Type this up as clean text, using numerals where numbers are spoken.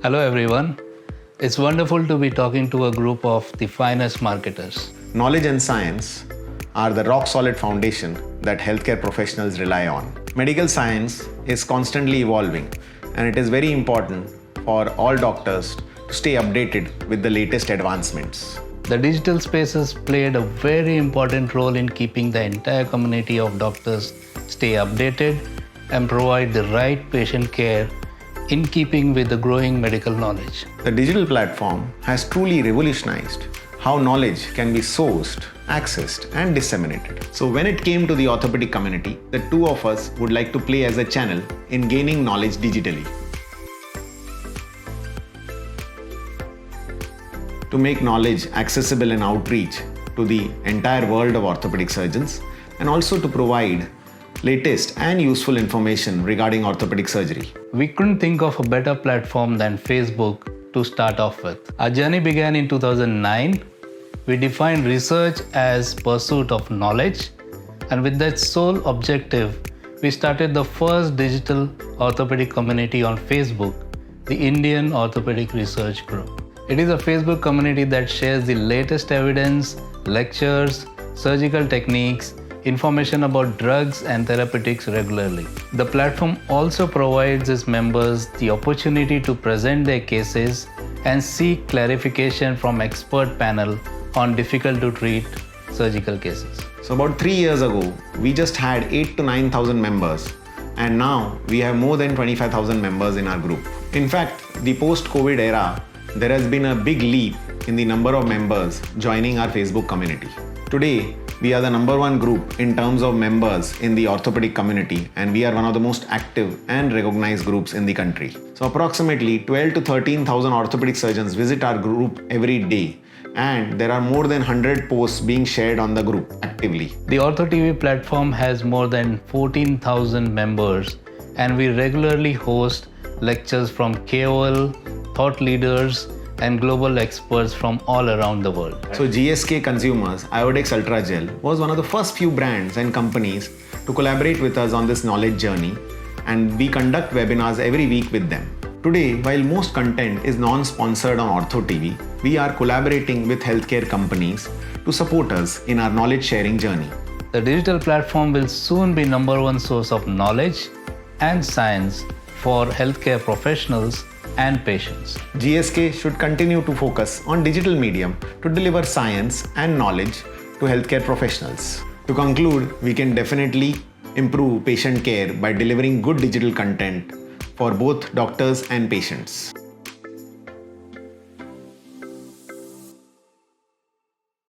Hello everyone. It's wonderful to be talking to a group of the finest marketers. Knowledge and science are the rock-solid foundation that healthcare professionals rely on. Medical science is constantly evolving, and it is very important for all doctors to stay updated with the latest advancements. The digital spaces played a very important role in keeping the entire community of doctors stay updated and provide the right patient care in keeping with the growing medical knowledge. The digital platform has truly revolutionized how knowledge can be sourced, accessed, and disseminated. So when it came to the orthopedic community, the two of us would like to play as a channel in gaining knowledge digitally. To make knowledge accessible and outreach to the entire world of orthopedic surgeons, and also to provide latest and useful information regarding orthopedic surgery. We couldn't think of a better platform than Facebook to start off with. Our journey began in 2009. We defined research as pursuit of knowledge, and with that sole objective, we started the first digital orthopedic community on Facebook, the Indian Orthopedic Research Group. It is a Facebook community that shares the latest evidence, lectures, surgical techniques, information about drugs and therapeutics regularly. The platform also provides its members the opportunity to present their cases and seek clarification from expert panel on difficult to treat surgical cases. So about 3 years ago, we just had 8,000 to 9,000 members, and now we have more than 25,000 members in our group. In fact, the post-COVID era, there has been a big leap in the number of members joining our Facebook community. Today, we are the number one group in terms of members in the orthopedic community, and we are one of the most active and recognized groups in the country. So approximately 12 to 13,000 orthopedic surgeons visit our group every day, and there are more than 100 posts being shared on the group actively. The OrthoTV platform has more than 14,000 members, and we regularly host lectures from KOL, thought leaders, and global experts from all around the world. So GSK Consumers Iodex Ultra Gel was one of the first few brands and companies to collaborate with us on this knowledge journey, and we conduct webinars every week with them. Today, while most content is non-sponsored on OrthoTV, we are collaborating with healthcare companies to support us in our knowledge sharing journey. The digital platform will soon be number one source of knowledge and science for healthcare professionals and patients. GSK should continue to focus on digital medium to deliver science and knowledge to healthcare professionals. To conclude, we can definitely improve patient care by delivering good digital content for both doctors and patients.